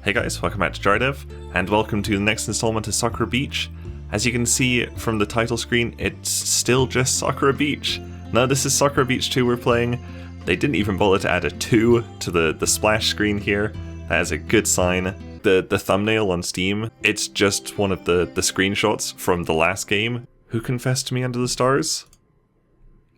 Hey guys, welcome back to JaRDev, and welcome to the next installment of Sakura Beach. As you can see from the title screen, it's still just Sakura Beach. No, this is Sakura Beach 2 we're playing. They didn't even bother to add a 2 to the splash screen here. That is a good sign. The thumbnail on Steam, it's just one of the screenshots from the last game. Who confessed to me under the stars?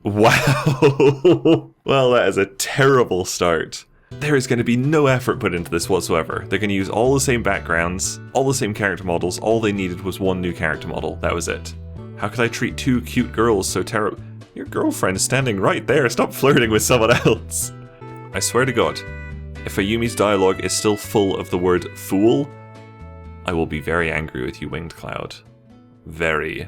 Wow! Well, that is a terrible start. There is going to be no effort put into this whatsoever. They're going to use all the same backgrounds, all the same character models. All they needed was one new character model. That was it. How could I treat two cute girls so terrible? Your girlfriend is standing right there. Stop flirting with someone else. I swear to God, if Ayumi's dialogue is still full of the word fool, I will be very angry with you, Winged Cloud. Very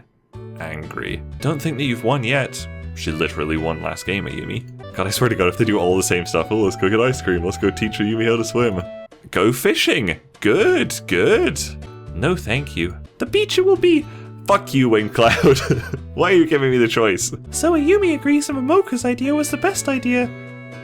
angry. Don't think that you've won yet. She literally won last game, Ayumi. God, I swear to God, if they do all the same stuff, oh, let's go get ice cream, let's go teach Ayumi how to swim. Go fishing! Good, good. No thank you. The beach it will be! Fuck you, Winged Cloud. Why are you giving me the choice? So Ayumi agrees that Momoko's idea was the best idea.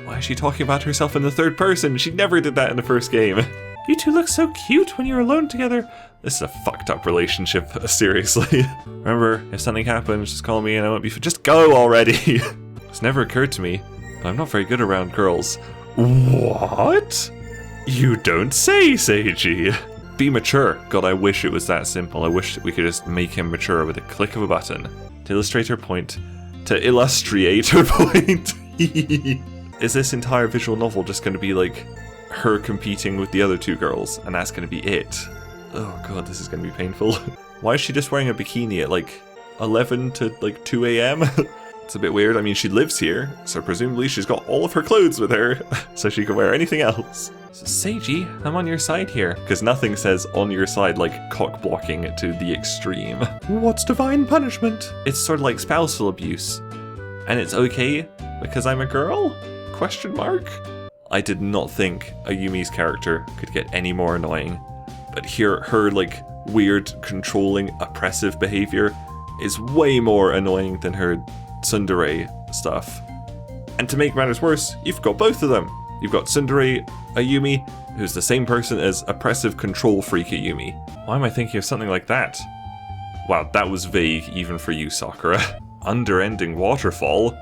Why is she talking about herself in the third person? She never did that in the first game. You two look so cute when you're alone together. This is a fucked up relationship, seriously. Remember, if something happens, just call me and I won't be just go already! It's never occurred to me, but I'm not very good around girls. What? You don't say, Seiji! Be mature. God, I wish it was that simple. I wish that we could just make him mature with a click of a button. To illustrate her point. To illustrate her point! Is this entire visual novel just going to be like her competing with the other two girls, and that's going to be it? Oh god, this is going to be painful. Why is she just wearing a bikini at like 11 to like 2 a.m? It's a bit weird. I mean, she lives here, so presumably she's got all of her clothes with her, so she can wear anything else. So, Seiji, I'm on your side here. Because nothing says on your side like cock blocking to the extreme. What's divine punishment? It's sort of like spousal abuse. And it's okay because I'm a girl? Question mark? I did not think Ayumi's character could get any more annoying. But here, her like weird, controlling, oppressive behavior is way more annoying than her tsundere stuff. And to make matters worse, you've got both of them. You've got tsundere Ayumi, who's the same person as oppressive control freak Ayumi. Why am I thinking of something like that? Wow, that was vague even for you, Sakura. Underending waterfall?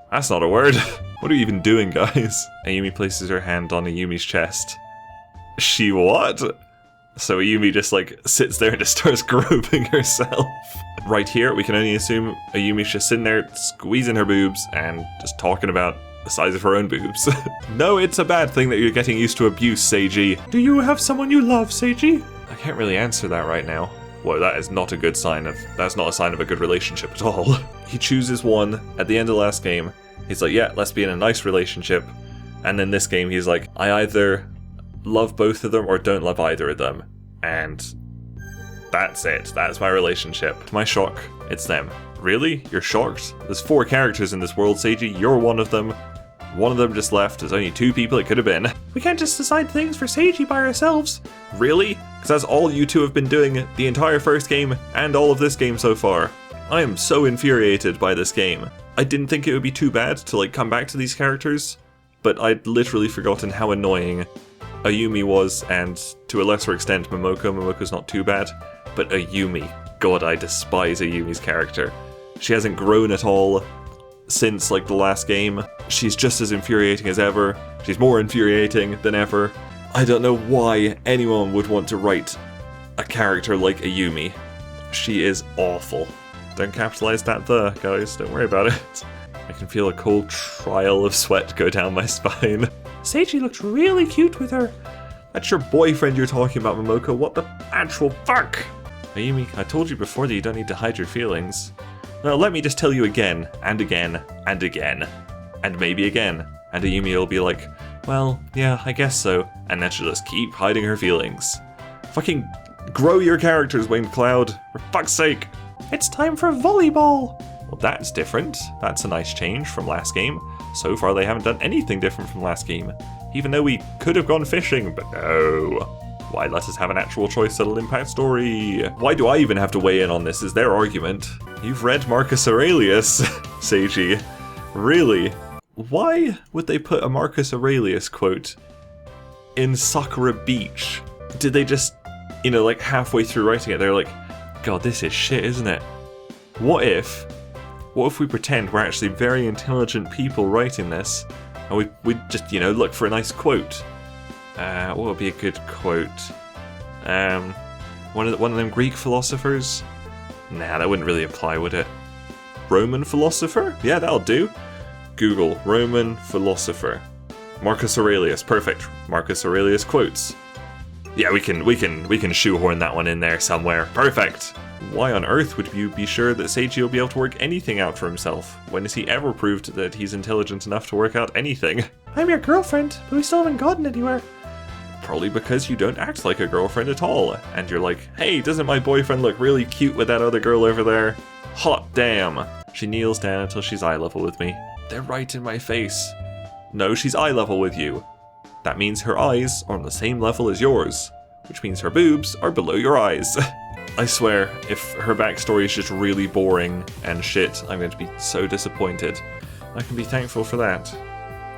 That's not a word. What are you even doing, guys? Ayumi places her hand on Ayumi's chest. She what? So Ayumi just like sits there and just starts groping herself. Right here, we can only assume Ayumi's just sitting there squeezing her boobs and just talking about the size of her own boobs. No, it's a bad thing that you're getting used to abuse, Seiji. Do you have someone you love, Seiji? I can't really answer that right now. Whoa, that is not a good sign of, that's not a sign of a good relationship at all. He chooses one at the end of the last game. He's like, yeah, let's be in a nice relationship. And then this game, he's like, I either love both of them or don't love either of them. And that's it. That's my relationship. To my shock, it's them. Really? You're shocked? There's 4 characters in this world, Seiji. You're one of them. One of them just left. There's only 2 people it could have been. We can't just decide things for Seiji by ourselves. Really? Because that's all you two have been doing the entire first game and all of this game so far. I am so infuriated by this game. I didn't think it would be too bad to like come back to these characters, but I'd literally forgotten how annoying Ayumi was, and to a lesser extent Momoko. Momoko's not too bad, but Ayumi. God, I despise Ayumi's character. She hasn't grown at all since like the last game. She's just as infuriating as ever. She's more infuriating than ever. I don't know why anyone would want to write a character like Ayumi. She is awful. Don't capitalize that guys. Don't worry about it. I can feel a cold trial of sweat go down my spine. Seiji looked really cute with her. That's your boyfriend you're talking about, Momoko. What the actual fuck? Ayumi, I told you before that you don't need to hide your feelings. Now let me just tell you again, and again, and again, and maybe again. And Ayumi will be like, well, yeah, I guess so. And then she'll just keep hiding her feelings. Fucking grow your characters, Winged Cloud. For fuck's sake. It's time for volleyball. Well, that's different. That's a nice change from last game. So far, they haven't done anything different from last game. Even though we could have gone fishing, but no. Why let us have an actual choice that'll impact story? Why do I even have to weigh in on this? Is their argument? You've read Marcus Aurelius, Seiji. Really? Why would they put a Marcus Aurelius quote in Sakura Beach? did they just, you know, like halfway through writing it, they're like, God, this is shit, isn't it? What if we pretend we're actually very intelligent people writing this, and we just, you know, look for a nice quote? What would be a good quote? One of them Greek philosophers? Nah, that wouldn't really apply, would it? Roman philosopher? Yeah, that'll do. Google Roman philosopher. Marcus Aurelius. Perfect. Marcus Aurelius quotes. Yeah, we can shoehorn that one in there somewhere. Perfect. Why on earth would you be sure that Seiji will be able to work anything out for himself? When has he ever proved that he's intelligent enough to work out anything? I'm your girlfriend, but we still haven't gotten anywhere. Probably because you don't act like a girlfriend at all. And you're like, hey, doesn't my boyfriend look really cute with that other girl over there? Hot damn. She kneels down until she's eye level with me. They're right in my face. No, she's eye level with you. That means her eyes are on the same level as yours, which means her boobs are below your eyes. I swear, if her backstory is just really boring and shit, I'm going to be so disappointed. I can be thankful for that.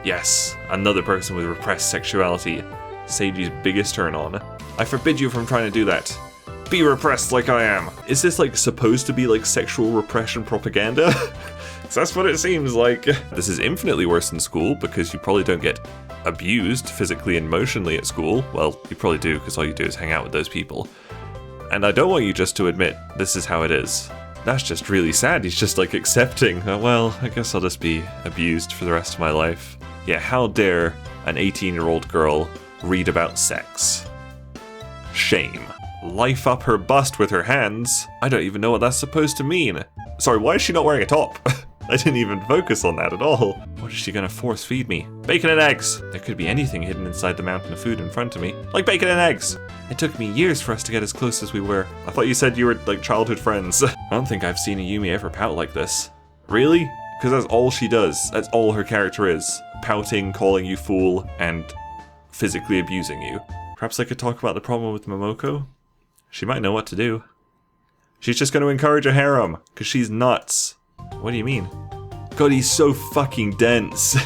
Yes, another person with repressed sexuality. Seiji's biggest turn on. I forbid you from trying to do that. Be repressed like I am. Is this like supposed to be like sexual repression propaganda? That's what it seems like. This is infinitely worse than school because you probably don't get abused physically and emotionally at school. Well, you probably do because all you do is hang out with those people. And I don't want you just to admit this is how it is. That's just really sad. He's just like accepting, oh, well, I guess I'll just be abused for the rest of my life. Yeah, how dare an 18-year-old girl read about sex? Shame. Life up her bust with her hands. I don't even know what that's supposed to mean. Sorry, why is she not wearing a top? I didn't even focus on that at all. What is she gonna force feed me? Bacon and eggs! There could be anything hidden inside the mountain of food in front of me. Like bacon and eggs! It took me years for us to get as close as we were. I thought you said you were like childhood friends. I don't think I've seen a Yumi ever pout like this. Really? Because that's all she does. That's all her character is. Pouting, calling you fool, and physically abusing you. Perhaps I could talk about the problem with Momoko? She might know what to do. She's just going to encourage a harem, because she's nuts. What do you mean? God, he's so fucking dense.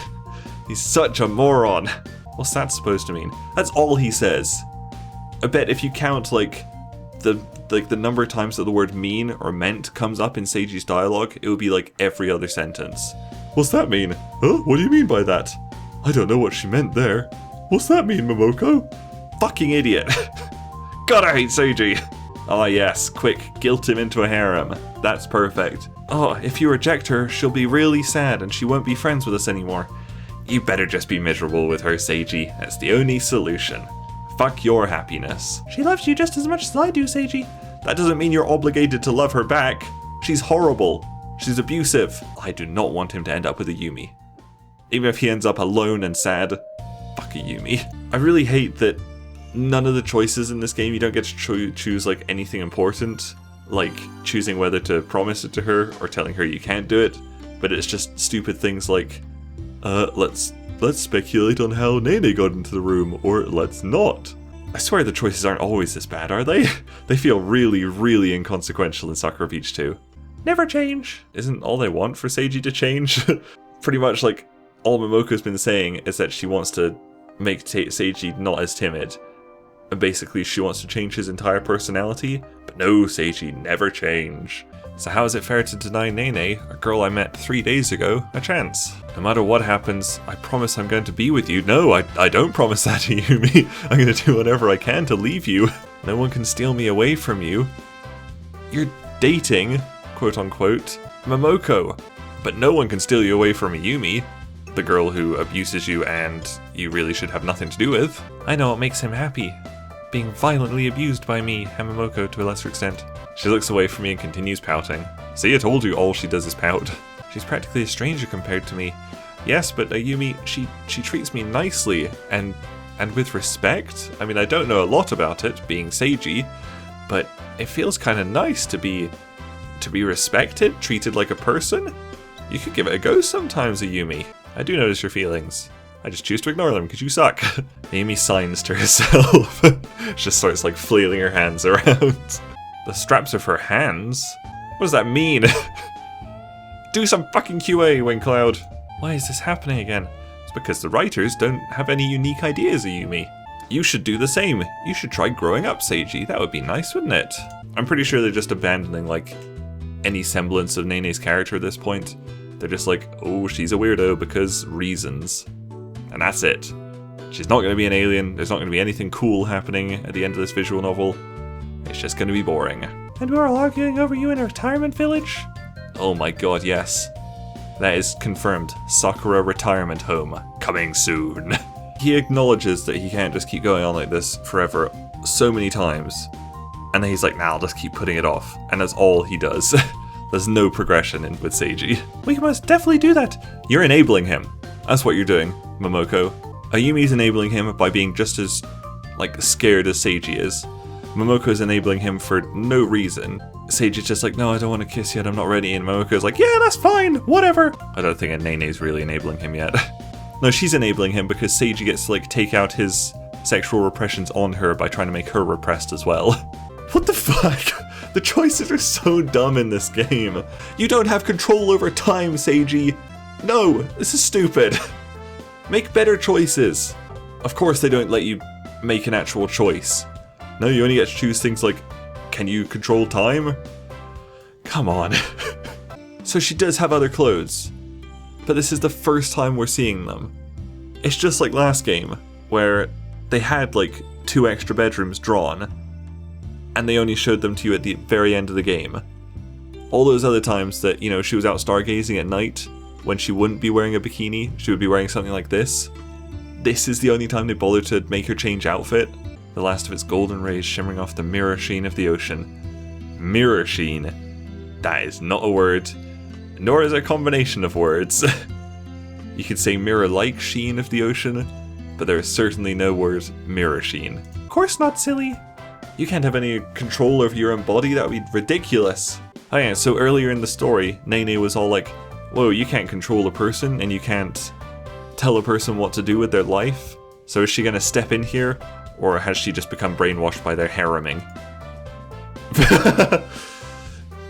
He's such a moron. What's that supposed to mean? That's all he says. I bet if you count like the number of times that the word mean or meant comes up in Seiji's dialogue, it would be like every other sentence. What's that mean? Huh? What do you mean by that? I don't know what she meant there. What's that mean, Momoko? Fucking idiot. God, I hate Seiji. Oh yes, quick, guilt him into a harem. That's perfect. Oh, if you reject her, she'll be really sad and she won't be friends with us anymore. You better just be miserable with her, Seiji. That's the only solution. Fuck your happiness. She loves you just as much as I do, Seiji. That doesn't mean you're obligated to love her back. She's horrible. She's abusive. I do not want him to end up with a Yumi. Even if he ends up alone and sad, fuck a Yumi. I really hate that none of the choices in this game, you don't get to choose like anything important, like choosing whether to promise it to her or telling her you can't do it, but it's just stupid things like, let's speculate on how Nene got into the room, or let's not. I swear the choices aren't always this bad, are they? They feel really, really inconsequential in Sakura Beach 2. Never change. Isn't all they want for Seiji to change? Pretty much like all Momoko's been saying is that she wants to make Seiji not as timid. And basically she wants to change his entire personality. But no, Seiji, never change. So how is it fair to deny Nene, a girl I met 3 days ago, a chance? No matter what happens, I promise I'm going to be with you. No, I don't promise that to Yumi. I'm going to do whatever I can to leave you. No one can steal me away from you. You're dating, quote unquote, Momoko. But no one can steal you away from Yumi, the girl who abuses you and you really should have nothing to do with. I know what makes him happy. Being violently abused by me and Momoko to a lesser extent. She looks away from me and continues pouting. See, I told you all she does is pout. She's practically a stranger compared to me. Yes, but Yumi, she treats me nicely and with respect. I mean, I don't know a lot about it, being Seiji, but it feels kind of nice to be respected, treated like a person. You could give it a go sometimes, Yumi. I do notice your feelings. I just choose to ignore them because you suck. Amy signs to herself. She just starts like flailing her hands around. The straps of her hands? What does that mean? Do some fucking QA, Wingcloud. Why is this happening again? It's because the writers don't have any unique ideas, Yumi. You should do the same. You should try growing up, Seiji. That would be nice, wouldn't it? I'm pretty sure they're just abandoning, like, any semblance of Nene's character at this point. They're just like, oh, she's a weirdo because reasons. And that's it. She's not going to be an alien. There's not going to be anything cool happening at the end of this visual novel. It's just going to be boring. And we're all arguing over you in a retirement village? Oh my god, yes. That is confirmed. Sakura retirement home. Coming soon. He acknowledges that he can't just keep going on like this forever so many times. And then he's like, nah, I'll just keep putting it off. And that's all he does. There's no progression in with Seiji. We must definitely do that. You're enabling him. That's what you're doing, Momoko. Ayumi's enabling him by being just as, like, scared as Seiji is. Momoko's enabling him for no reason. Seiji's just like, no, I don't want to kiss yet, I'm not ready. And Momoko's like, yeah, that's fine, whatever. I don't think Nene's really enabling him yet. No, she's enabling him because Seiji gets to, like, take out his sexual repressions on her by trying to make her repressed as well. What the fuck? The choices are so dumb in this game. You don't have control over time, Seiji. No, this is stupid. Make better choices. Of course they don't let you make an actual choice. No, you only get to choose things like, can you control time? Come on. So she does have other clothes, but this is the first time we're seeing them. It's just like last game, where they had like 2 extra bedrooms drawn, and they only showed them to you at the very end of the game. All those other times that, you know, she was out stargazing at night, when she wouldn't be wearing a bikini, she would be wearing something like this. This is the only time they bothered to make her change outfit. The last of its golden rays shimmering off the mirror sheen of the ocean. Mirror sheen. That is not a word, nor is it a combination of words. You could say mirror-like sheen of the ocean, but there is certainly no word mirror sheen. Of course not, silly. You can't have any control over your own body, that would be ridiculous. Oh yeah, so earlier in the story, Nene was all like, whoa, you can't control a person, and you can't tell a person what to do with their life? So is she gonna step in here? Or has she just become brainwashed by their hareming?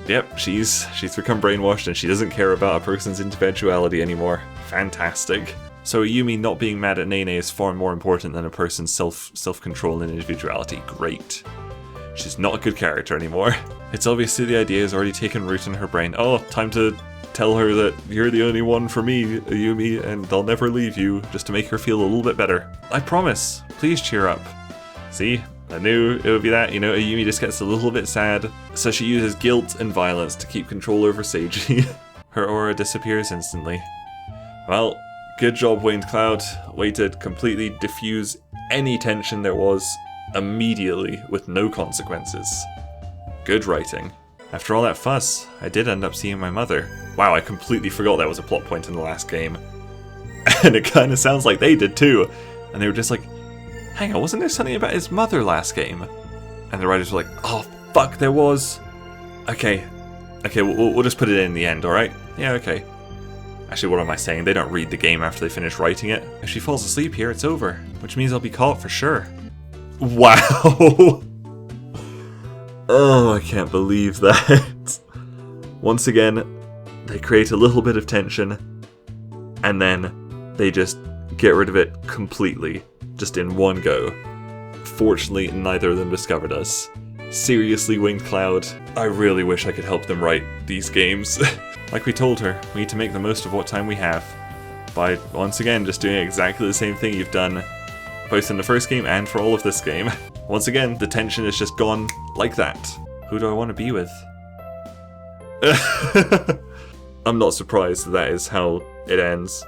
Yep, she's become brainwashed and she doesn't care about a person's individuality anymore. Fantastic. So Ayumi not being mad at Nene is far more important than a person's self-control and individuality. Great. She's not a good character anymore. It's obviously the idea has already taken root in her brain. Oh, time to tell her that you're the only one for me, Ayumi, and I'll never leave you, just to make her feel a little bit better. I promise. Please cheer up. See? I knew it would be that, you know, Ayumi just gets a little bit sad, so she uses guilt and violence to keep control over Seiji. Her aura disappears instantly. Well, good job, Winged Cloud. Way to completely diffuse any tension there was immediately with no consequences. Good writing. After all that fuss, I did end up seeing my mother. Wow, I completely forgot that was a plot point in the last game. And it kind of sounds like they did too. And they were just like, hang on, wasn't there something about his mother last game? And the writers were like, oh fuck, there was. Okay, we'll just put it in the end, alright? Yeah, okay. Actually, what am I saying? They don't read the game after they finish writing it. If she falls asleep here, it's over. Which means I'll be caught for sure. Wow! Oh, I can't believe that. Once again, they create a little bit of tension, and then they just get rid of it completely, just in one go. Fortunately, neither of them discovered us. Seriously, Winged Cloud, I really wish I could help them write these games. Like we told her, we need to make the most of what time we have, by, once again, just doing exactly the same thing you've done, both in the first game and for all of this game. Once again, the tension is just gone like that. Who do I want to be with? I'm not surprised that is how it ends.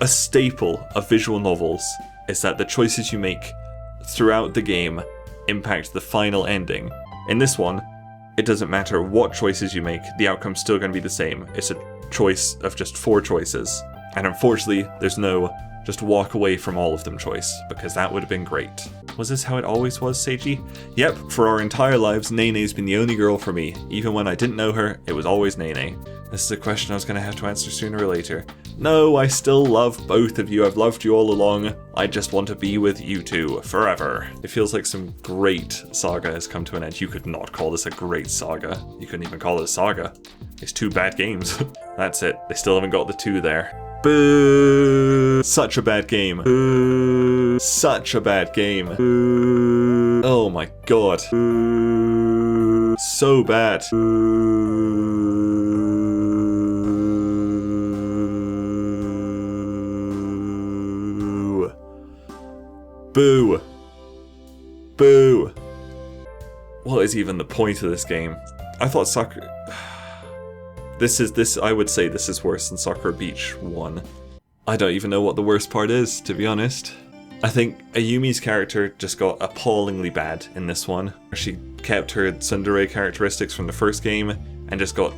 A staple of visual novels is that the choices you make throughout the game impact the final ending. In this one, it doesn't matter what choices you make, the outcome's still going to be the same. It's a choice of just 4 choices. And unfortunately, there's no just walk away from all of them choice, because that would have been great. Was this how it always was, Seiji? Yep, for our entire lives, Nene's been the only girl for me. Even when I didn't know her, it was always Nene. This is a question I was going to have to answer sooner or later. No, I still love both of you. I've loved you all along. I just want to be with you two forever. It feels like some great saga has come to an end. You could not call this a great saga. You couldn't even call it a saga. It's 2 bad games. That's it. They still haven't got the 2 there. Boo! Such a bad game. Boo! Such a bad game. Oh my god. So bad. Boo. Boo. What is even the point of this game? I thought Sakura... I would say this is worse than Sakura Beach 1. I don't even know what the worst part is, to be honest. I think Ayumi's character just got appallingly bad in this one. She kept her tsundere characteristics from the first game and just got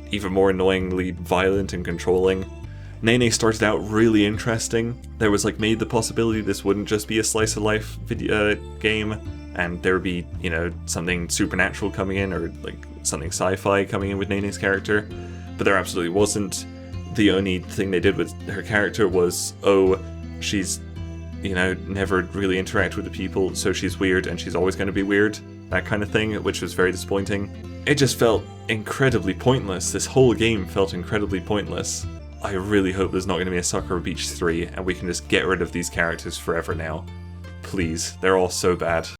even more annoyingly violent and controlling. Nene started out really interesting. There was like made the possibility this wouldn't just be a slice of life video game, and there would be, you know, something supernatural coming in, or like something sci-fi coming in with Nene's character, but there absolutely wasn't. The only thing they did with her character was, oh, she's, you know, never really interacted with the people, so she's weird and she's always going to be weird, that kind of thing, which was very disappointing. It just felt incredibly pointless. This whole game felt incredibly pointless. I really hope there's not going to be a Sakura Beach 3 and we can just get rid of these characters forever now. Please, they're all so bad.